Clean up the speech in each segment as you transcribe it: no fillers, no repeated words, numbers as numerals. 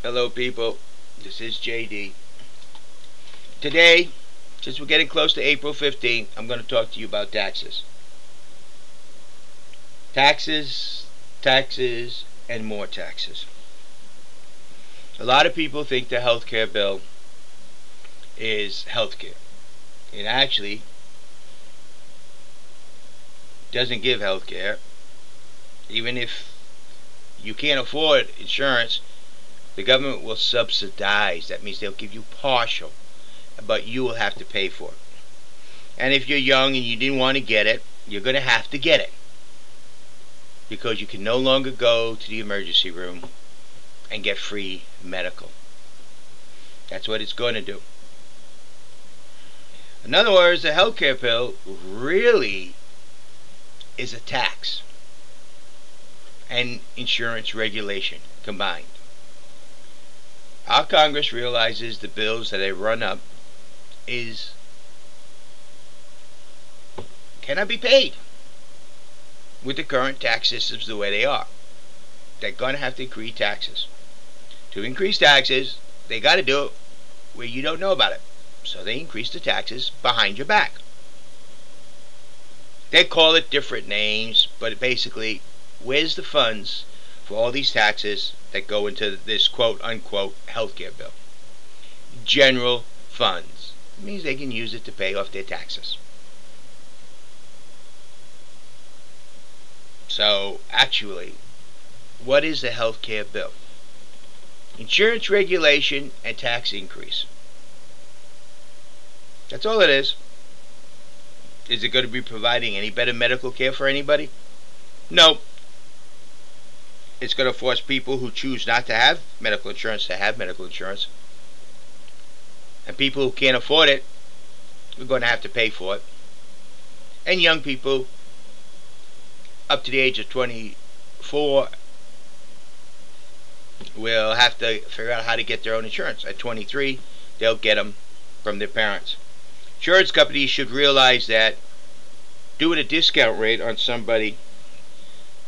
Hello people, this is JD. Today, since we're getting close to April 15th, I'm going to talk to you about taxes. Taxes, taxes, and more taxes. A lot of people think the healthcare bill is healthcare. It actually doesn't give healthcare. Even if you can't afford insurance, the government will subsidize. That means they'll give you partial, but you will have to pay for it. And if you're young and you didn't want to get it, you're going to have to get it, because you can no longer go to the emergency room and get free medical. That's what it's going to do. In other words, the healthcare bill really is a tax and insurance regulation combined. Our Congress realizes the bills that they run up cannot be paid with the current tax systems the way they are. They're going to have to increase taxes. To increase taxes, they got to do it where you don't know about it. So they increase the taxes behind your back. They call it different names, but basically, where's the funds for all these taxes that go into this quote-unquote healthcare bill? General funds. It means they can use it to pay off their taxes. So, actually, what is the healthcare bill? Insurance regulation and tax increase. That's all it is. Is it going to be providing any better medical care for anybody? No. It's going to force people who choose not to have medical insurance to have medical insurance. And people who can't afford it are going to have to pay for it. And young people up to the age of 24 will have to figure out how to get their own insurance. At 23, they'll get them from their parents. Insurance companies should realize that doing a discount rate on somebody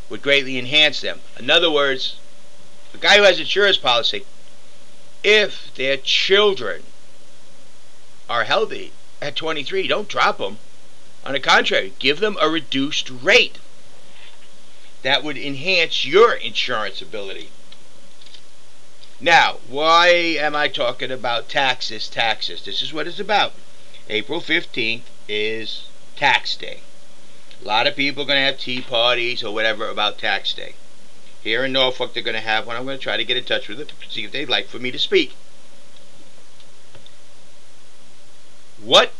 would greatly enhance them. In other words, the guy who has insurance policy, if their children are healthy at 23, don't drop them. On the contrary, give them a reduced rate. That would enhance your insurance ability. Now, why am I talking about taxes? This is what it's about. April 15th is tax day. A lot of people are going to have tea parties or whatever about tax day. Here in Norfolk, they're going to have one. I'm going to try to get in touch with them to see if they'd like for me to speak. What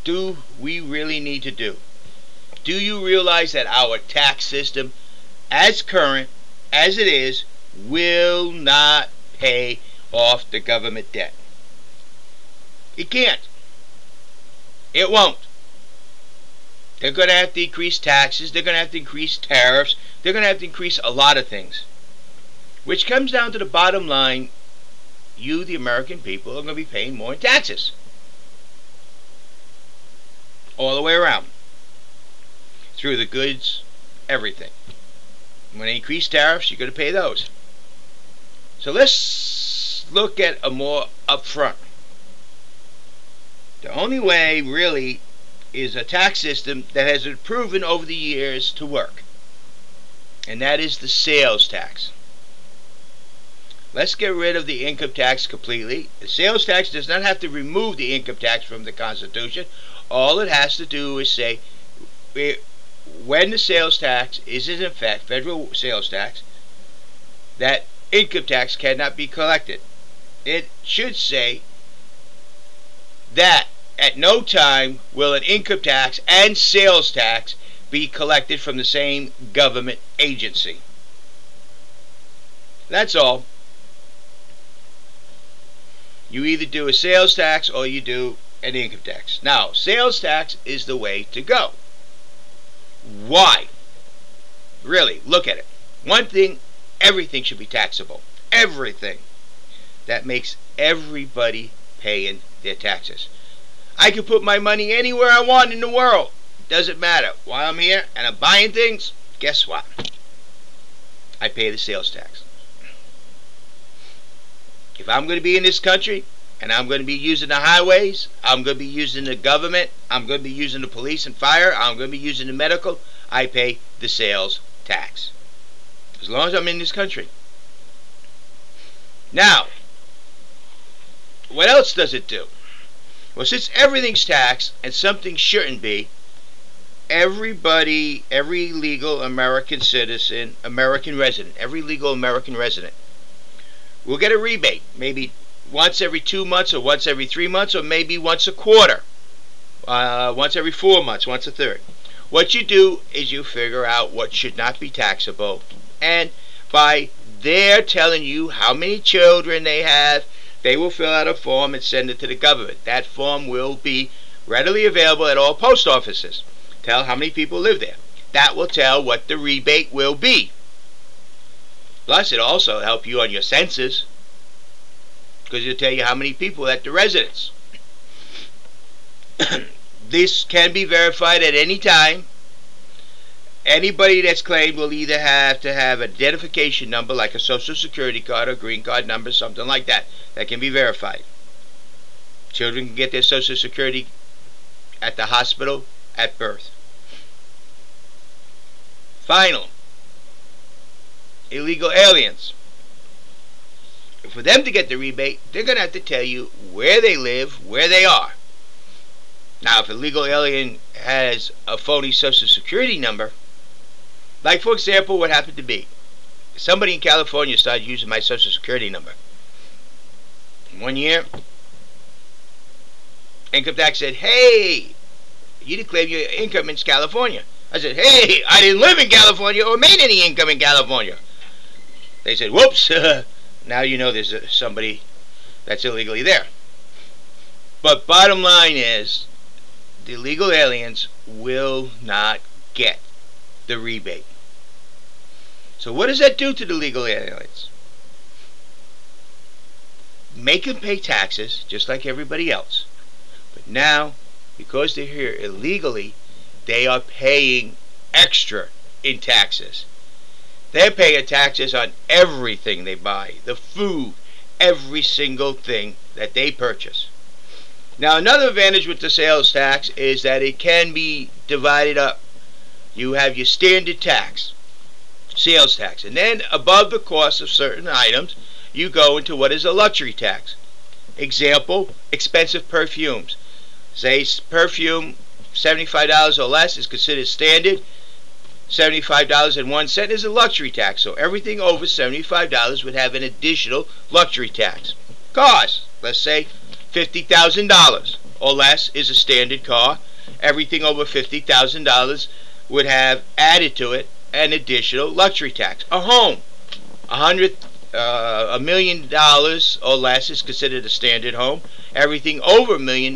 do we really need to do? Do you realize that our tax system, as current as it is, will not pay off the government debt? It can't. It won't. They're going to have to increase taxes. They're going to have to increase tariffs. They're going to have to increase a lot of things. Which comes down to the bottom line. You, the American people, are going to be paying more in taxes. All the way around. Through the goods, everything. When they increase tariffs, you're going to pay those. So let's look at a more upfront. The only way, really, is a tax system that has been proven over the years to work. And that is the sales tax. Let's get rid of the income tax completely. The sales tax does not have to remove the income tax from the Constitution. All it has to do is say, when the sales tax is in effect, federal sales tax, that income tax cannot be collected. It should say that at no time will an income tax and sales tax be collected from the same government agency. That's all. You either do a sales tax or you do an income tax. Now, sales tax is the way to go. Why? Really, look at it. One thing, everything should be taxable. Everything. That makes everybody paying their taxes. I can put my money anywhere I want in the world. Doesn't matter. While I'm here and I'm buying things, guess what? I pay the sales tax. If I'm going to be in this country and I'm going to be using the highways, I'm going to be using the government, I'm going to be using the police and fire, I'm going to be using the medical, I pay the sales tax. As long as I'm in this country. Now, what else does it do? Well, since everything's taxed and something shouldn't be, everybody, every legal American citizen, American resident, every legal American resident will get a rebate, maybe once every 2 months or once every 3 months or maybe once a quarter, once every 4 months, once a third. What you do is you figure out what should not be taxable, and by their telling you how many children they have, they will fill out a form and send it to the government. That form will be readily available at all post offices. Tell how many people live there. That will tell what the rebate will be. Plus, it also helps you on your census, because it'll tell you how many people at the residence. This can be verified at any time. Anybody that's claimed will either have to have an identification number like a social security card or green card number, something like that, that can be verified. Children can get their social security at the hospital at birth. Final. Illegal aliens. For them to get the rebate, they're going to have to tell you where they live, where they are. Now, if a legal alien has a phony social security number, like for example what happened to me, somebody in California started using my social security number. 1 year, income tax said, hey, you declared your income in California. I said, hey, I didn't live in California or made any income in California. They said, whoops, now you know there's somebody that's illegally there. But bottom line is, the illegal aliens will not get the rebate. So what does that do to the legal aliens? Make them pay taxes just like everybody else. But now, because they're here illegally, they are paying extra in taxes. They're paying taxes on everything they buy, the food, every single thing that they purchase. Now, another advantage with the sales tax is that it can be divided up. You have your standard tax, sales tax, and then above the cost of certain items, you go into what is a luxury tax. Example, expensive perfumes. Say perfume $75 or less is considered standard. $75.01 is a luxury tax. So everything over $75 would have an additional luxury tax. Cars, let's say $50,000 or less is a standard car. Everything over $50,000 would have added to it an additional luxury tax. A home, $1 million or less is considered a standard home. Everything over $1 million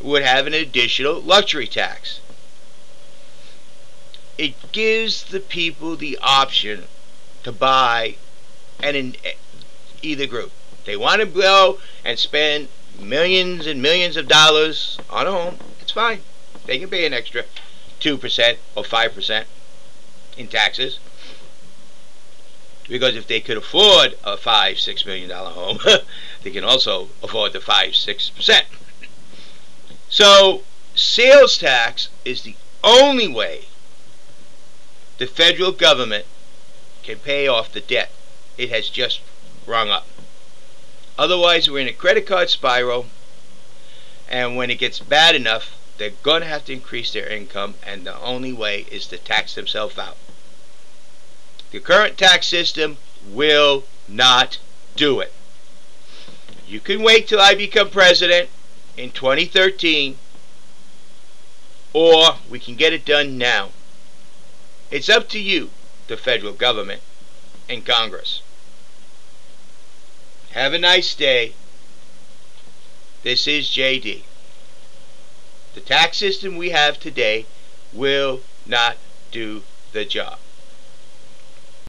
would have an additional luxury tax. It gives the people the option to buy in either group. They want to go and spend millions and millions of dollars on a home. It's fine. They can pay an extra 2% or 5% in taxes. Because if they could afford a $5-6 million home, they can also afford the 5-6%. So, sales tax is the only way the federal government can pay off the debt it has just rung up. Otherwise, we're in a credit card spiral, and when it gets bad enough, they're going to have to increase their income, and the only way is to tax themselves out. The current tax system will not do it. You can wait till I become president in 2013, or we can get it done now. It's up to you, the federal government and Congress. Have a nice day. This is JD. The tax system we have today will not do the job.